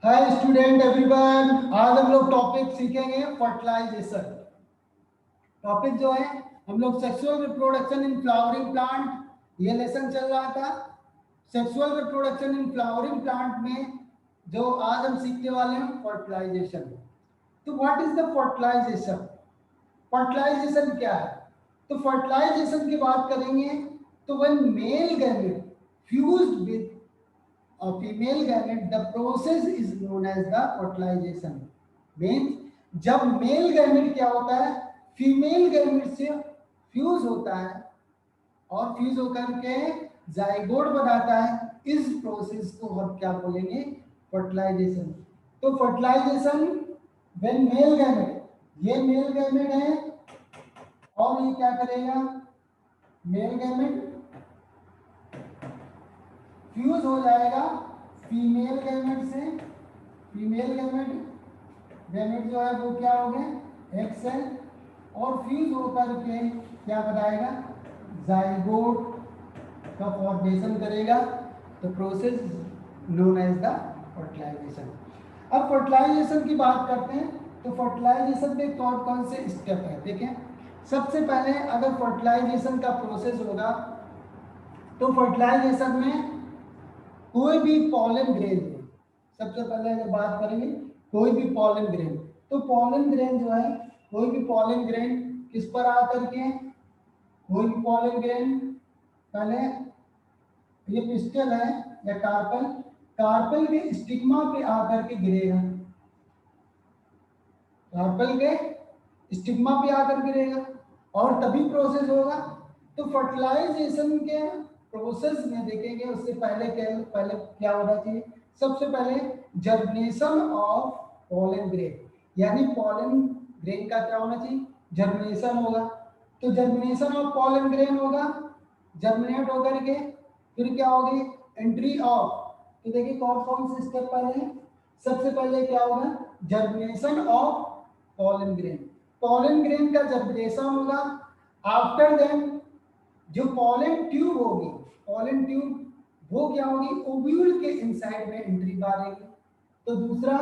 Hi student everyone, आज हम लोग टॉपिक सीखेंगे फर्टिलाइजेशन। टॉपिक जो है हम लोग sexual reproduction in flowering plant, ये लेसन चल रहा था। Sexual reproduction in flowering plant में जो आज हम सीखने वाले हैं फर्टिलाइजेशन। तो what is the fertilisation? Fertilisation क्या है? तो फर्टिलाइजेशन की बात करेंगे तो when male gamete fused with a female gamete, the process is known as the fertilization. Means जब मेल गैमेट क्या होता है, फीमेल गैमेट से फ्यूज होता है और फ्यूज होकर के जाइगोट बनाता है, इस प्रोसेस को हम क्या बोलेंगे? फर्टिलाइजेशन। तो फर्टिलाइजेशन व्हेन मेल गैमेट, ये मेल गैमेट है और ये क्या करेगा? मेल गैमेट फ्यूज हो जाएगा फीमेल गैमेट से। फीमेल गैमेट गैमेट जो है वो क्या हो गए? एक्स सेल, और फ्यूज होकर के क्या बनाएगा? जाइगोट का फॉर्मेशन करेगा। तो process known as the fertilisation. अब फर्टिलाइजेशन की बात करते हैं तो फर्टिलाइजेशन में कौन कौन से स्टेप है देखें। सबसे पहले अगर फर्टिलाइजेशन का प्रोसेस होगा तो फर्टिलाइजेशन में कोई भी पॉलन ग्रेन है। सबसे पहले अगर बात करेंगे कोई भी पॉलन ग्रेन, तो पॉलन ग्रेन जो है, कोई भी पॉलन ग्रेन किस पर आकर के, कोई भी पॉलन ग्रेन पहले ये पिस्टल है या कार्पल, कार्पल के स्टिग्मा पे आकर के गिरेगा। कार्पल के स्टिग्मा पे आकर गिरेगा और तभी प्रोसेस होगा। तो फर्टिलाइजेशन के प्रोसेस में देखेंगे उससे पहले क्या होना चाहिए? सबसे पहले जर्मिनेशन ऑफ पॉलन ग्रेन, यानी पॉलन ग्रेन का क्या होना चाहिए? जर्मिनेशन होगा। तो जर्मिनेशन ऑफ पॉलन ग्रेन होगा, जर्मिनेट होकर के फिर क्या होगी? Entry of. तो देखिए कौन कौन से स्टेप पहले हैं। सबसे पहले क्या होगा? Germination of pollen grain. Pollen grain का जर्मिनेशन होगा। आफ्टर देन जो पॉलन ट्यूब होगी, पॉलन ट्यूब वो क्या होगी? ओव्यूल के इनसाइड में एंट्री मारेगी। तो दूसरा,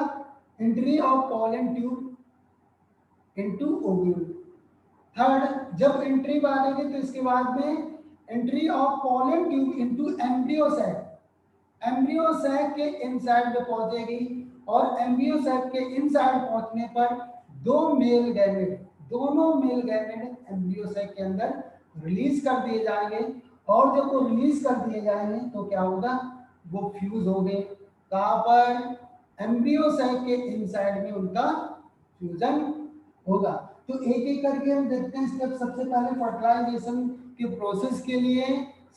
entry of pollen tube into ovule. Third, जब एंट्री मारेगी तो इसके बाद में entry of pollen tube into embryo sac. Embryo sac के इनसाइड में पहुंचेगी और एम्ब्रियो सैक के इनसाइड पहुंचने पर दो मेल गैमेट, दोनों मेल गैमेट एम्ब्रियो सैक के अंदर रिलीज कर दिए जाएंगे। और जब वो रिलीज कर दिए जाएंगे तो क्या होगा? वो फ्यूज होंगे। कहाँ पर? एम्ब्रियो सैक के इनसाइड में उनका फ्यूजन होगा। तो एक एक करके हम देखते हैं स्टेप। सबसे पहले फर्टिलाइजेशन के प्रोसेस के लिए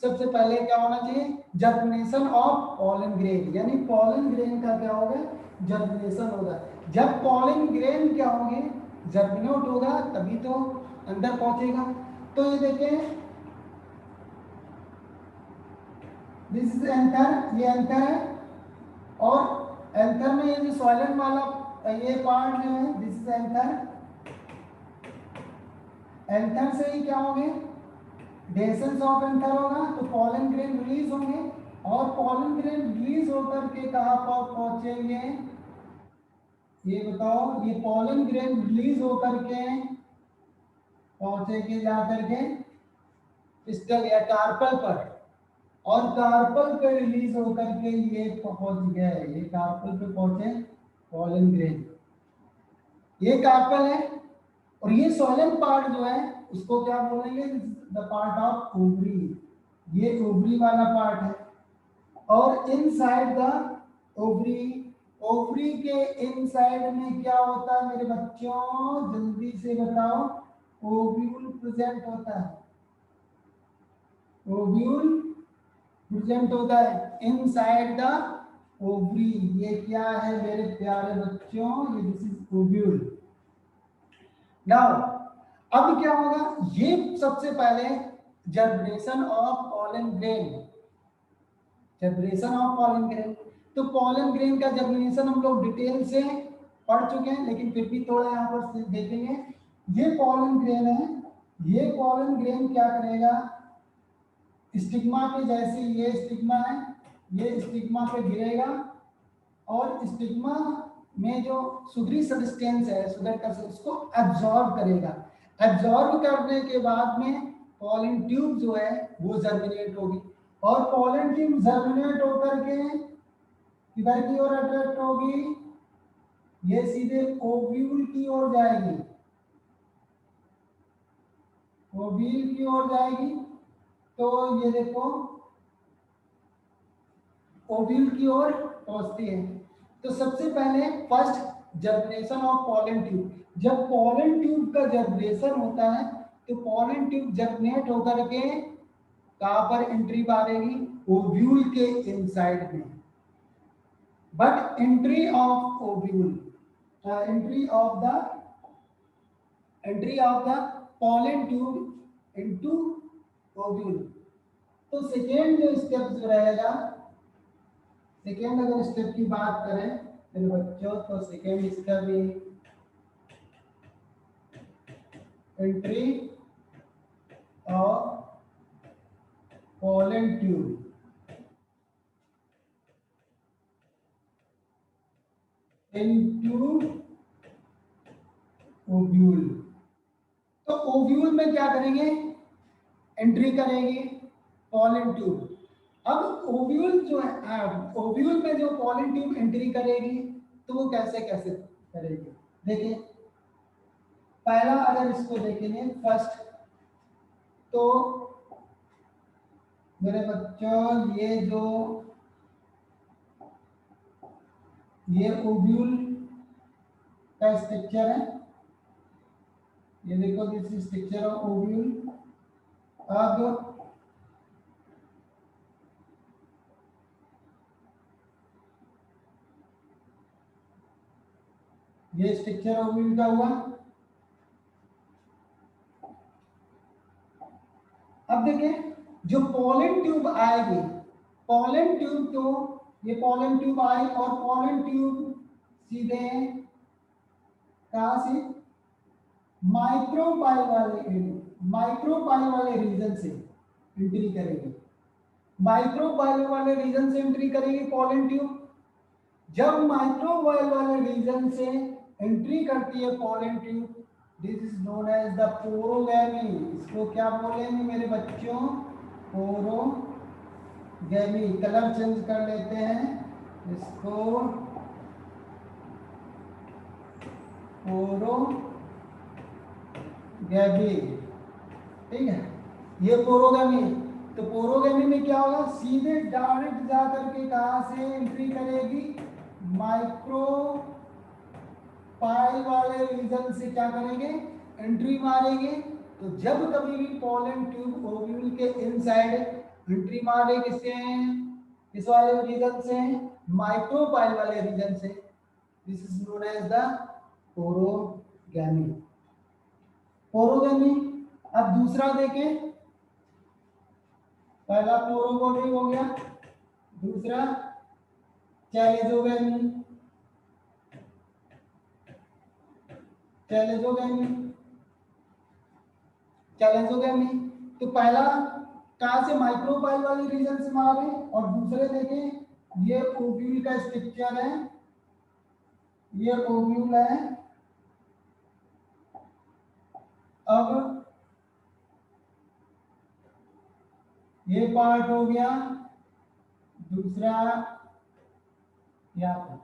सबसे पहले क्या होना चाहिए? जर्मिनेशन ऑफ पॉलन ग्रेन, यानी पॉलन ग्रेन का क्या होगा? जर्मिनेशन होगा। जब पॉलन ग्रेन क्या होंगे? जर्मिनेट होगा तभी तो अंदर पहुंचेगा। तो ये देखें, दिस इज एंथर, ये एंथर है और एंथर में ये जो सॉइलन वाला ये पार्ट जो है दिस इज एंथर। एंथर से ही क्या होंगे? डेसेंस ऑफ एंथर होगा तो पॉलन ग्रेन रिलीज होंगे और पॉलन ग्रेन रिलीज होकर के कहां पर पहुंचेंगे? ये बताओ। ये पॉलन ग्रेन रिलीज होकर के पहुंचेंगे जाकर के पिस्टल या कार्पल पर, और कार्पल पे रिलीज होकर के ये पहुंच गए, ये कार्पल पे पहुंचे पॉलन ग्रेन। ये कार्पल है और ये सोलन पार्ट जो है उसको क्या बोलेंगे? द पार्ट ऑफ ओवरी, ये ओवरी वाला पार्ट है। और इनसाइड द ओवरी, ओवरी के इनसाइड में क्या होता है मेरे बच्चों? जल्दी से बताओ। ओव्यूल प्रेजेंट होता है। ओव्यूल प्रेजेंट होता है इनसाइड द ओवरी। ये क्या है मेरे प्यारे बच्चों? ये दिस इज ओव्यूल। नाउ अब क्या होगा? ये सबसे पहले germination of pollen grain, germination of pollen grain. तो पॉलन ग्रेन का जर्मिनेशन हम लोग डिटेल से पढ़ चुके हैं, लेकिन फिर भी थोड़ा यहाँ पर देखेंगे। ये पॉलन ग्रेन है, ये पॉलन ग्रेन क्या करेगा? स्टिग्मा पे, जैसे ये स्टिग्मा है, ये स्टिग्मा पे गिरेगा और स्टिग्मा में जो सुगरी सब्सटेंस है सुगर का उसको एब्जॉर्ब करेगा। एब्जॉर्ब करने के बाद में पॉलन ट्यूब जो है वो जर्मिनेट होगी और पॉलन ट्यूब जर्मिनेट होकर के किधर की ओर अट्रैक्ट होगी, ये सीधे ओव्यूल की ओर जाएगी, ओव्यूल की ओर जाएगी। तो ये देखो ओव्यूल की ओर पहुंचती है। तो सबसे पहले first germination of pollen tube, जब पॉलन ट्यूब का जर्मिनेशन होता है तो पॉलन ट्यूब जर्मिनेट होकर के कहां पर एंट्री मारेगी, ओव्यूल के इनसाइड में। But entry of ovule, entry of the pollen tube into ovule. तो सेकेंड जो स्टेप जो रहेगा, सेकेंड अगर स्टेप की बात करें मेरे बच्चों तो सेकेंड स्टेप भी entry of pollen tube into ovule. तो ओव्यूल में क्या करेंगे, एंट्री करेंगे पॉलन ट्यूब। अब ओव्यूल जो है, ओव्यूल में जो पॉलन ट्यूब एंट्री करेगी तो वो कैसे कैसे करेगी, देखिए पहला अगर इसको देखेंगे फर्स्ट, तो मेरे बच्चों ये ओव्यूल का स्ट्रक्चर है, ये देखो this is structure of ovule. अब ये स्ट्रक्चर ओव्यूल का हुआ। अब देखें जो पॉलन ट्यूब आएगी, पॉलन ट्यूब तो ये पॉलन ट्यूब आई और पॉलन ट्यूब सीधे कहां से, माइक्रोपाइल वाले रीजन से एंट्री करेगी, माइक्रोपाइल वाले रीजन से एंट्री करेगी पॉलन ट्यूब। जब माइक्रोपाइल वाले रीजन से एंट्री करती है pollen tube, this is known as the porogamy. इसको क्या बोलेंगे मेरे बच्चों, पोरोगैमी। कलर चेंज कर लेते हैं इसको, पोरोगैमी, ठीक है, ये पोरोगैमी। तो पोरोगैमी में क्या होगा, सीधे डायरेक्ट जाकर के कहां से एंट्री करेगी, माइक्रो पाइल वाले रीजन से क्या करेंगे, एंट्री मारेंगे। तो जब कभी भी पॉलन ट्यूब ओव्यूल के इनसाइड एंट्री मारे किससे, इस वाले रीजन से, माइक्रोपाइल वाले रीजन से, this is known as the porogamy. Porogamy. अब दूसरा देखें, पहला पोरोगैमी हो गया, दूसरा चैलेजोगैमी। चैलेंजोगैमी तो पहला कहां से, माइक्रोपाइल वाले रीजन से मारे, और दूसरे देखें ये ओव्यूल का स्ट्रक्चर है, ये ओव्यूल है। अब ये पार्ट हो गया, दूसरा यहां पर।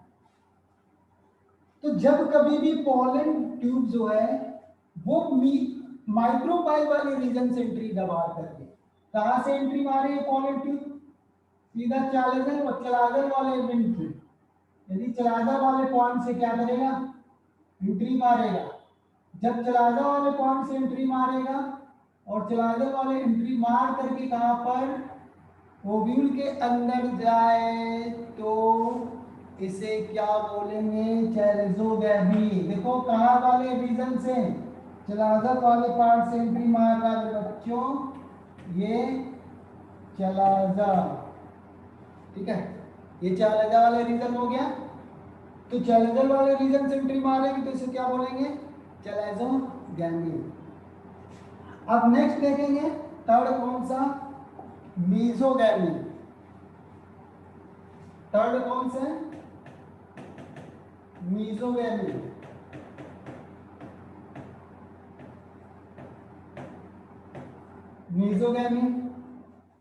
तो जब कभी भी पॉलन ट्यूब जो है वो माइक्रोपाइल वाले रीजन से एंट्री दबा करके, कहां से एंट्री मारे पॉलन ट्यूब, सीधा चालेजर और चलाजर वाले एंट्री। यदि चलाजर वाले पॉइंट से क्या करेगा, एंट्री मारेगा। जब चलाजर वाले पॉइंट से एंट्री मारेगा और चलाजर वाले एंट्री मार करके कहां पर, ओव्यूल के अंदर जाए तो इसे क्या बोलेंगे, चैलेंजोगैमी। देखो कहां वाले रीजन से, चलाजर वाले पार्ट से एंट्री मार रहा है बच्चों, ये चलाजर, ठीक है, ये चलाजर वाले रीजन हो गया। तो चलाजर वाले रीजन से एंट्री मारेगी तो इसे क्या बोलेंगे, चैलेंजोगैमी। अब नेक्स्ट देखेंगे थर्ड कौन सा, मीजोगैमी। थर्ड कौन सा, मीजोगैमी। मीजोगैमी,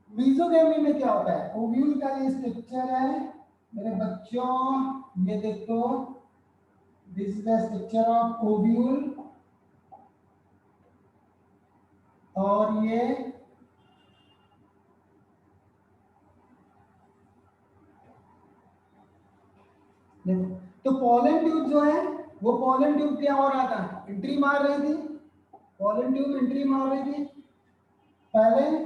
मीजोगैमी में क्या होता है? ओव्यूल का ये स्ट्रक्चर है मेरे बच्चों, ये देखो, this is the structure of ovule, और ये देखो, तो पोलन ट्यूब जो है वो पोलन ट्यूब क्या हो रहा था? एंट्री मार रही थी, पोलन ट्यूब एंट्री मार रही थी, पहले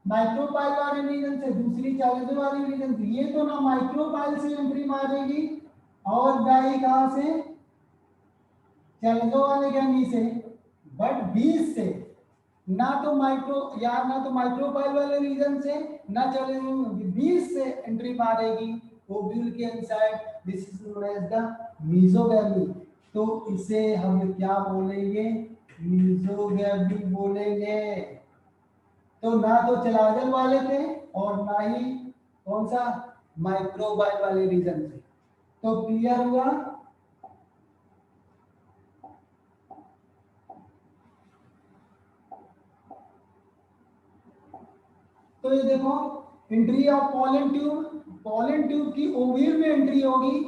माइक्रोपाइल वाले रीजन से, दूसरी चैलेंजर वाली रीजन से। ये तो ना माइक्रोपाइल से एंट्री मारेगी और डाई कहां से? चैलेंजर वाले गैमी से, बट बीस से, ना तो माइक्रोपाइल वाले रीजन से, ना चैलेंजर, बीस से एंट्री मारेगी ओव्यूल के inside. This is known as the mesogamy. तो इसे हम क्या बोलेंगे? मीजोगैमी बोलेंगे। तो ना तो चैलेंजर वाले थे और ना ही कौन सा? माइक्रोबाइल वाले रीजन से। तो क्लियर हुआ? तो ये देखो, एंट्री ऑफ पोलन ट्यूब की ओव्यूल में एंट्री होगी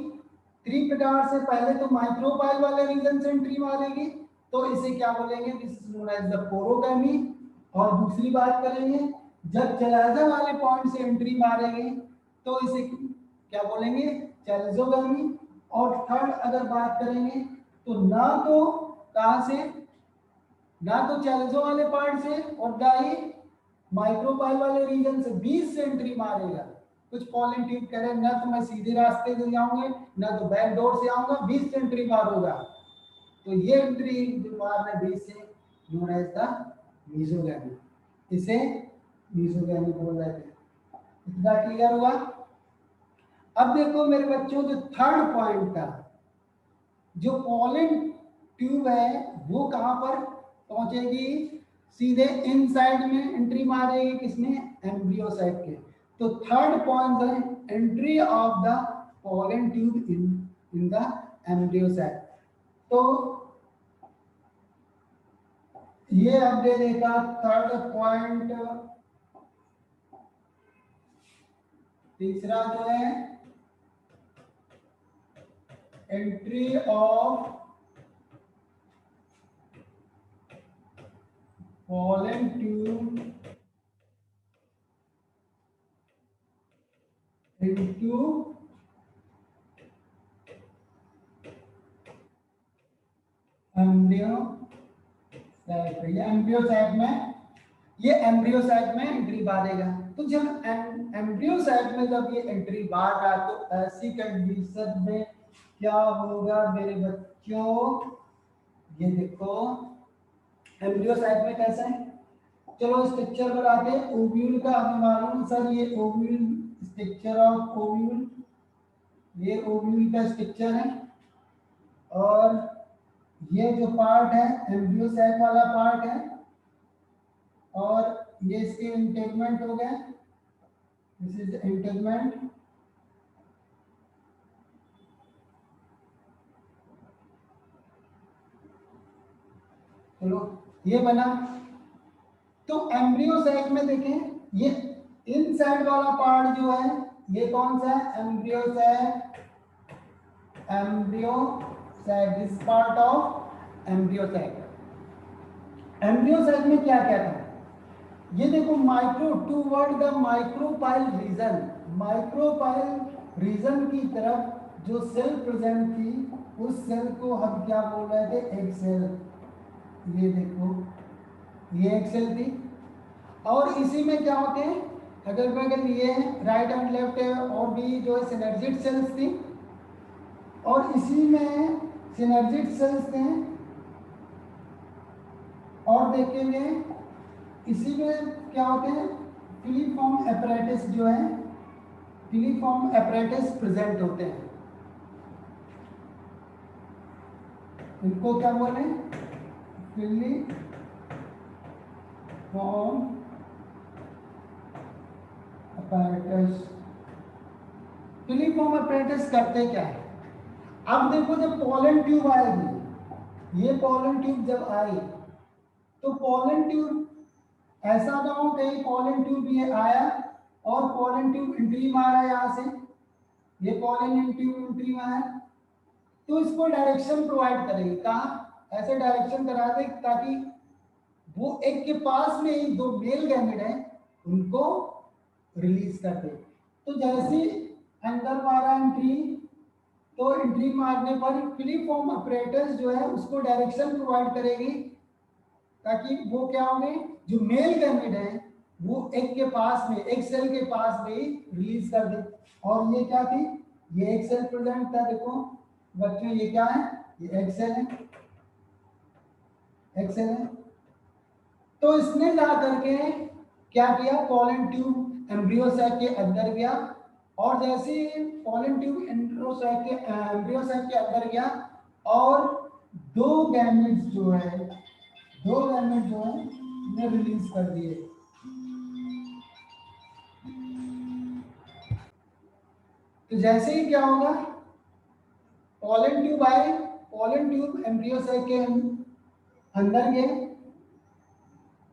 थ्री प्रकार से। पहले तो माइक्रोबाइल वाले रीजन से एंट्री मारेगी, तो इसे क्या बोलेंगे? This is known as the porogamy. और दूसरी बात करेंगे, जब चैलेंजर वाले पॉइंट से एंट्री मारेगी तो इसे क्या बोलेंगे? चैलेंजोगैमी। और थर्ड अगर बात करेंगे तो ना तो कहां से? ना तो चैलेंजो वाले पार्ट से और ना ही माइक्रोपाइल वाले रीजन से, 20 से एंट्री मारेगा। कुछ पोलन ट्यूब करें ना तो मैं सीधे रास्ते से जाऊंगे, ना तो बैक डोर से आऊंगा, 20 से एंट्री मारूंगा। तो ये एंट्री जो मारना 20 से, नोन एज द मीजोगैमी। इसे मीजोगैमी बोल रहे थे। इतना क्लियर हुआ? अब देखो मेरे बच्चों, जो थर्ड पॉइंट था, जो पोलन ट्यूब है वो कहां पर पहुंचेगी? सीधे इनसाइड में एंट्री मारेगी, किसमें? एम्ब्रियो साइड के। तो थर्ड पॉइंट है entry of the pollen tube in the embryo side. तो ये हमने देखा थर्ड पॉइंट। तीसरा जो है entry of pollen tube into embryo site. ये एम्ब्रियो साइट में, ये एम्ब्रियो साइट में एंट्री मारेगा। तो जब एम्ब्रियो साइट में जब ये एंट्री मार रहा है तो ऐसी कंडीशन में क्या होगा मेरे बच्चों? ये देखो एम्ब्रियो साइट में कैसा है, चलो स्ट्रक्चर बनाते हैं। ओव्यूल का हमें मालूम सर, ये ओव्यूल, स्ट्रक्चर ऑफ ओव्यूल, ये ओव्यूल का स्ट्रक्चर है। और ये जो पार्ट है एम्ब्रियो साइट वाला पार्ट है, और ये इसके इंटेगमेंट हो गए, दिस इज इंटेगमेंट। चलो ये बना। तो एम्ब्रियो साइट में देखें, ये इनसाइड वाला पार्ट जो है ये कौन सा है? Embryo site, embryo site, this part of embryo site. Embryo site में क्या क्या था? ये देखो, micro toward the micropyle region, micropyle region की तरफ जो सेल प्रेजेंट थी, उस सेल को हम क्या बोल रहे थे? Egg cell. ये देखो, ये एग सेल थी। और इसी में क्या होते हैं, अगल बगल ये राइट एंड लेफ्ट है, और भी जो है सिनर्जिड सेल्स थी, और इसी में सिनर्जिड सेल्स थे। और देखेंगे इसी में क्या होते हैं? फिलीफॉर्म एपरेटस जो है, फिलीफॉर्म एपरेटस प्रेजेंट होते हैं। इनको क्या बोले? Filiform apparatus. फिलीफॉर्म एपरेटस करते क्या है? अब देखो जब पोलन ट्यूब आएगी, ये पोलन ट्यूब जब आई तो पोलन ट्यूब ऐसा ना हो कहीं पोलन ट्यूब ये आया और पोलन ट्यूब एंट्री मारा यहाँ से, ये पोलन ट्यूब एंट्री मारा तो इसको डायरेक्शन प्रोवाइड करेगी, कहाँ ऐसे डायरेक्शन करा दे ताकि वो एक के पास में ही दो मेल गैमेट है उनको रिलीज कर दे। तो जैसे अंदर मारा एंट्री, तो एंट्री मारने पर फिलीफॉर्म ऑपरेटर्स जो है उसको डायरेक्शन प्रोवाइड करेगी ताकि वो क्या होंगे, जो मेल गैमेट है वो एक के पास में, एक सेल के पास में ही रिलीज कर दे। और ये क्या थी, ये एक सेल प्रेजेंट था, देखो बच्चों ये क्या है, ये एक सेल है, एक सेल है। तो इसने जा करके क्या किया, पोलन ट्यूब एम्ब्रियो सैक के अंदर गया और जैसे पोलन ट्यूब एम्ब्रियो सैक के अंदर गया और दो गैमेट्स जो है, दो गैमेट जो है ने रिलीज कर दिए। तो जैसे ही क्या होगा, पोलन ट्यूब आए, पोलन ट्यूब एम्ब्रियो सैक के अंदर गए,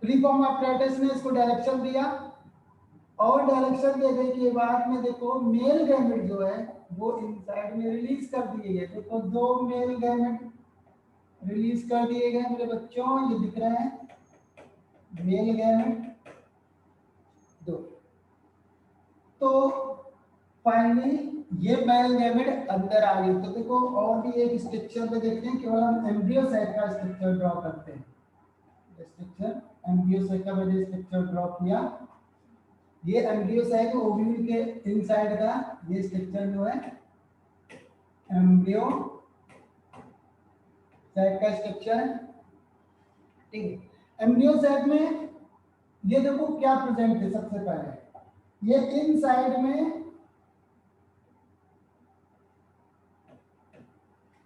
फ्रीफॉर्म apparatus ने इसको डायरेक्शन दिया और डायरेक्शन देने के बाद में देखो मेल गैमेट जो है वो इनसाइड में रिलीज कर दिए गए। देखो दो मेल गैमेट रिलीज कर दिए गए मेरे बच्चों, ये दिख रहे हैं मेल गैमेट दो। तो फाइनली ये मेल गैमेट अंदर आ गई। तो देखो और भी एक स्ट्रक्चर में देखते हैं, केवल हम एम्ब्रियो सैक का स्ट्रक्चर ड्रॉ करते हैं। स्ट्रक्चर एम्ब्रियो सैक का मैंने स्ट्रक्चर ड्रॉ किया, ये एम्ब्रियो सैक ओव्यूल के इनसाइड का ये स्ट्रक्चर जो है एम्ब्रियो सैक का स्ट्रक्चर है, ठीक है। एम्ब्रियो सैक में ये देखो क्या प्रेजेंट है, सबसे पहले ये इनसाइड में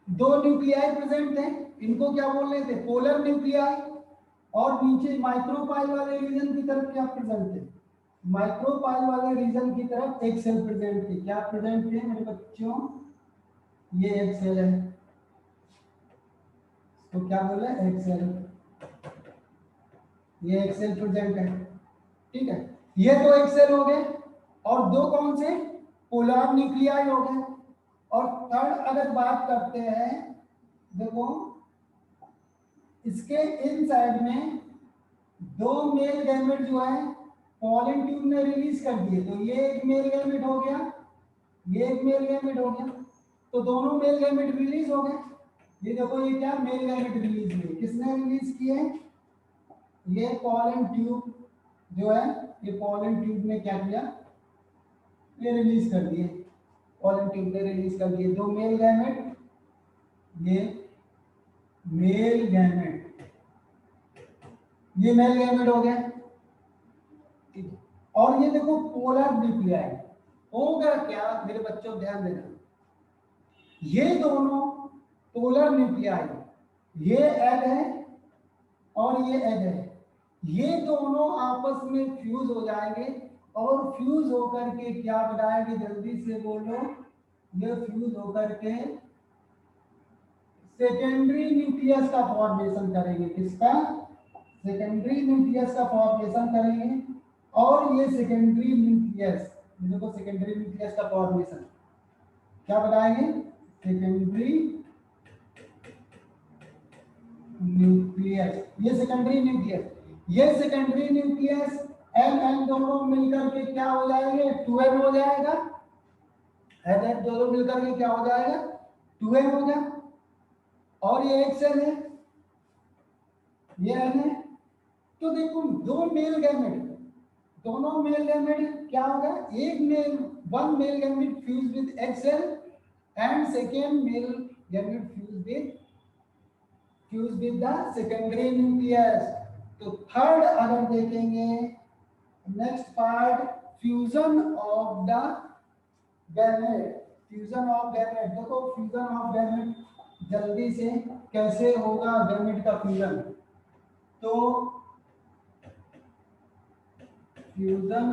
दो न्यूक्लियाई प्रेजेंट हैं, इनको क्या बोल रहे थे, पोलर न्यूक्लियाई। और नीचे माइक्रोपाइल वाले रीजन की तरफ क्या प्रेजेंट है, माइक्रोपाइल वाले रीजन की तरफ एक सेल प्रेजेंट थी। क्या प्रेजेंट थे मेरे बच्चों, ये एक सेल है, तो क्या बोले एक सेल, ये एक सेल प्रेजेंट है, ठीक है। ये तो एक सेल हो गए और दो कौन से, पोलर न्यूक्लियाई हो गए। और थर्ड अगर बात करते हैं, देखो इसके इनसाइड में दो मेल गैमेट जो है पोलन ट्यूब ने रिलीज कर दिए। तो ये एक मेल गैमेट हो गया, ये एक मेल गैमेट हो गया, तो दोनों मेल गैमेट रिलीज हो गए। ये देखो ये क्या मेल गैमेट रिलीज हुए, किसने रिलीज किए, ये पोलन ट्यूब जो है, ये पोलन ट्यूब ने क्या किया, ये रिलीज कर दिए, पोलन ट्यूब ने रिलीज कर दिए दो मेल गैमेट, ये मेल गैमेट, ये मेल गैमेट हो गए। और ये देखो पोलर न्यूक्लियाई होगा क्या मेरे बच्चों, ध्यान देना, ये दोनों पोलर न्यूक्लियाई, ये एग है और ये एग है, ये दोनों आपस में फ्यूज हो जाएंगे और फ्यूज होकर के क्या बनाएंगे, जल्दी से बोलो, ये फ्यूज होकर के सेकेंडरी न्यूक्लियस का फॉर्मेशन करेंगे। किसका, सेकेंडरी न्यूक्लियस का फॉर्मेशन करेंगे। और ये सेकेंडरी न्यूक्लियस, देखो सेकेंडरी न्यूक्लियस का फॉर्मेशन क्या बनाएंगे, सेकेंडरी न्यूक्लियस, ये सेकेंडरी न्यूक्लियस, ये सेकेंडरी न्यूक्लियस एन एन दोनों मिलकर के क्या हो जाएंगे, 2n हो जाएगा, एन एन दोनों मिलकर के क्या हो जाएगा, 2n हो गया। और ये एक सेल है, ये एन है। तो देखो दो मेल गैमेट, दोनों मेल गैमेट क्या होगा, एक male, one male gamete fuse with egg cell and second male gamete fuse with the secondary nucleus. तो थर्ड अगर देखेंगे, next part fusion of the gamete, fusion of gamete. देखो fusion of gamete जल्दी से कैसे होगा गैमेट का fusion, तो fusion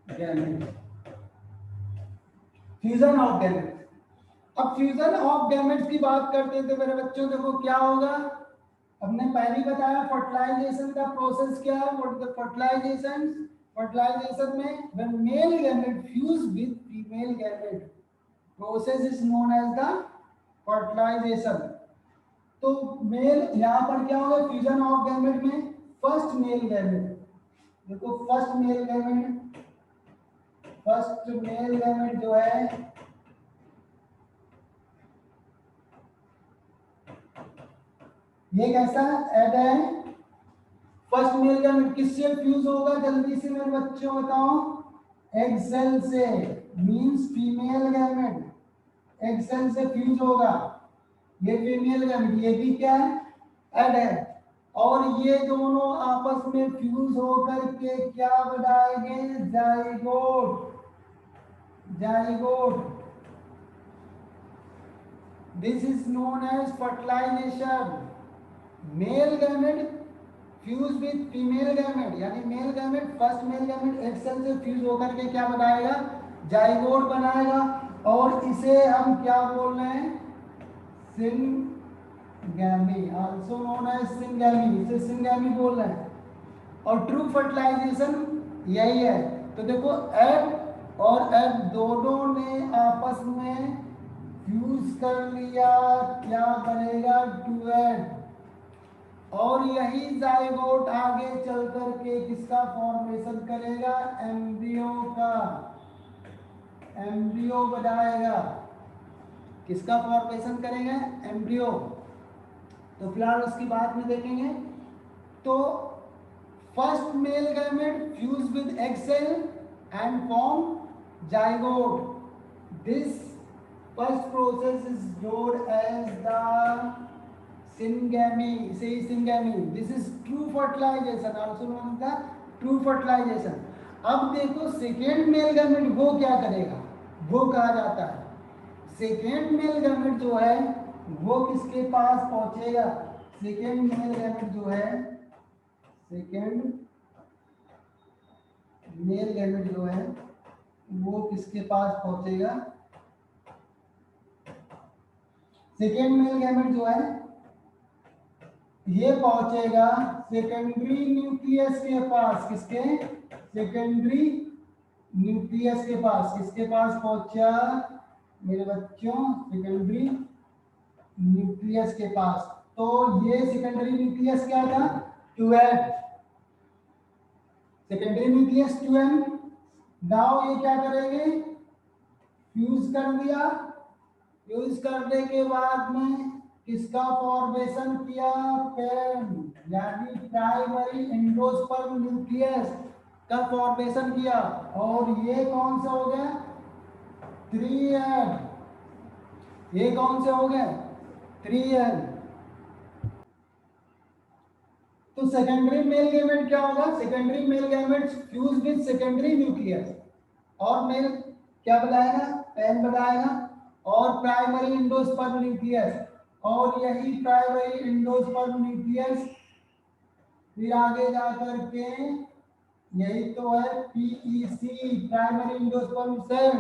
gamete, fusion of gamete. अब फ्यूजन ऑफ गैमेट्स की बात करते हैं तो मेरे बच्चों देखो क्या होगा, हमने पहले ही बताया फर्टिलाइजेशन का प्रोसेस क्या है, व्हाट द फर्टिलाइजेशन, फर्टिलाइजेशन में when male gamete fuse with female gamete process is known as the fertilisation. तो मेल यहाँ पर क्या होगा फ्यूजन ऑफ गैमेट में, फर्स्ट मेल गैमेट, देखो फर्स्ट मेल गैमेट जो है ये कैसा ऐड है, फर्स्ट मेल गैमेट किससे फ्यूज होगा, जल्दी से मेरे बच्चों बताओ, एग सेल से, means female gamete egg cell से फ्यूज होगा, ये फीमेल गैमेट, ये भी क्या है ऐड है, और ये दोनों आपस में फ्यूज होकर के क्या बनाएंगे, zygote, zygote, this is known as fertilization. Male gamete fuse with female gamete, यानी male gamete first male gamete egg cell से फ्यूज होकर के क्या बनाएगा, जाइगोट बनाएगा, और इसे हम क्या बोल रहे हैं, syngamy, also known as syngamy, इसे सिनगैमी बोल रहे हैं। और ट्रू फर्टिलाइजेशन यही है। तो देखो एग और एग दोनों ने आपस में फ्यूज कर लिया, क्या बनेगा, टू एग, और यही जाइगोट आगे चल करके किसका फॉर्मेशन करेगा, एम्ब्रियो का, एम्ब्रियो बनाएगा, किसका फॉर्मेशन करेगा, एम्ब्रियो। तो फिलहाल उसकी बात में देखेंगे। तो first male gamete fuse with egg cell and form zygote, this first process is known as the syngamy, say syngamy, this is true fertilization, also known as the true fertilization। अब देखो second male gamete वो क्या करेगा, वो कहा जाता है second male gamete जो है वो किसके पास पहुंचेगा, सेकेंड मेल गैमेट जो है, सेकेंड मेल गैमेट जो है वो किसके पास पहुंचेगा, सेकेंड मेल गैमेट जो है ये पहुंचेगा सेकेंडरी न्यूक्लियस के पास, किसके, सेकेंडरी न्यूक्लियस के पास, किसके पास पहुंचा मेरे बच्चों, सेकेंडरी न्यूक्लियस के पास। तो ये सेकेंडरी न्यूक्लियस क्या था, 2n, secondary nucleus 2n। Now ये क्या करेंगे, फ्यूज कर दिया, फ्यूज करने के बाद में किसका फॉर्मेशन किया, पेन, यानी प्राइमरी एंडोस्पर्म न्यूक्लियस का फॉर्मेशन किया, और ये कौन सा हो गया, 3n, ये कौन से हो गए, 3n। तो सेकेंडरी मेल गैमेट क्या होगा, secondary mail gamete fuse with secondary nucleus, और मेल क्या बनाएगा, पेन बनाएगा, और प्राइमरी एंडोस्पर्म न्यूक्लियस, और यही प्राइमरी एंडोस्पर्म न्यूक्लियस फिर आगे जाकर के यही तो है पीईसी, प्राइमरी एंडोस्पर्म सेल,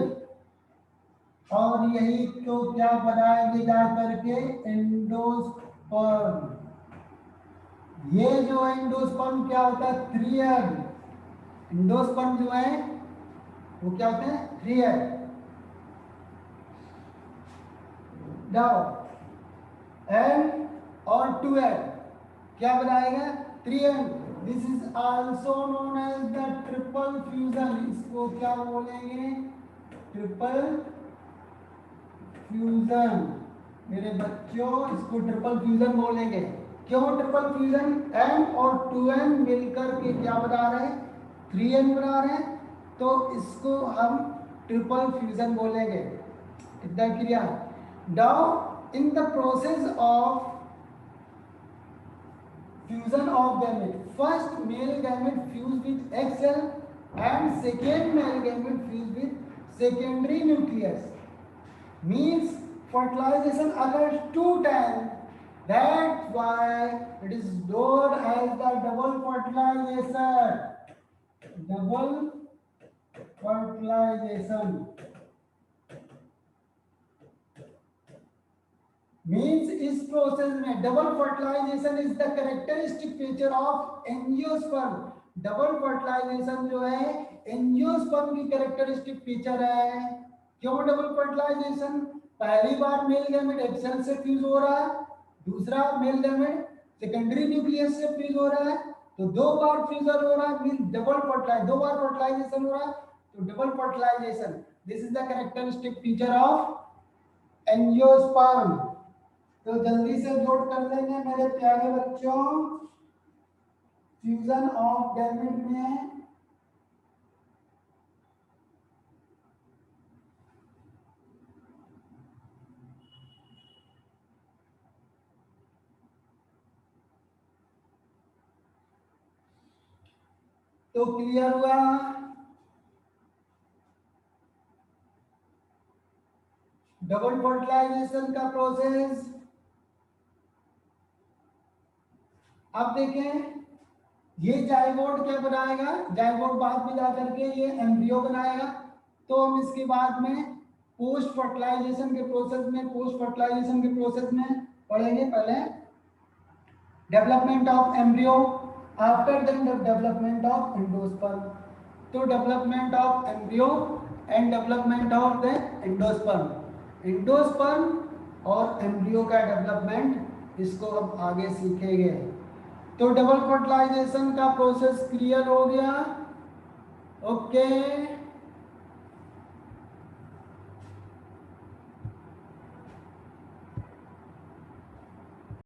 और यही तो क्या बनाएंगे जाकर के एंडोस्पर्म। ये जो एंडोस्पर्म क्या होता है, 3n, एंडोस्पर्म जो है वो क्या होते हैं, 3n। जाओ n और 2n क्या बनाएगा, 3n, this is also known as the triple fusion, इसको क्या बोलेंगे, ट्रिपल फ्यूजन मेरे बच्चों, इसको ट्रिपल फ्यूजन बोलेंगे। क्यों ट्रिपल फ्यूजन, n और 2n मिलकर के क्या बना रहे हैं, 3n बना रहे हैं, तो इसको हम ट्रिपल फ्यूजन बोलेंगे। कितना clear, now in the process of fusion of gamete, first male gamete fused with egg cell and second male gamete fused with secondary nucleus, means fertilization occurs 2 times, that's why it is known as the double fertilization, double fertilisation means इस process में double fertilisation is the characteristic feature of angiosperm. Double fertilisation जो है angiosperm की characteristic feature है। क्यों double fertilisation? पहली बार male gamete एक cell से फ्यूज हो रहा है, दूसरा मेल गैमेट सेकेंडरी न्यूक्लियस से फ्यूज हो रहा है, तो दो बार फ्यूजन हो रहा है, मीन डबल फर्टिलाइज, दो बार फर्टिलाइजेशन हो रहा है, तो double fertilisation. This is the characteristic feature of angiosperm. तो जल्दी से नोट कर लेंगे मेरे प्यारे बच्चों, फ्यूजन ऑफ गैमेट में तो क्लियर हुआ। डबल फर्टिलाइजेशन का प्रोसेस। अब देखें ये जाइगोट क्या बनाएगा, जाइगोट बाद में जाकर के ये एम्ब्रियो बनाएगा। तो हम इसके बाद में पोस्ट फर्टिलाइजेशन के प्रोसेस में पढ़ेंगे। पहले development of embryo, after then development of endosperm. तो development of embryo and development of the endosperm. Endosperm और एम्ब्रियो का डेवलपमेंट इसको हम आगे सीखेंगे। तो डबल फर्टिलाइजेशन का प्रोसेस क्लियर हो गया। ओके।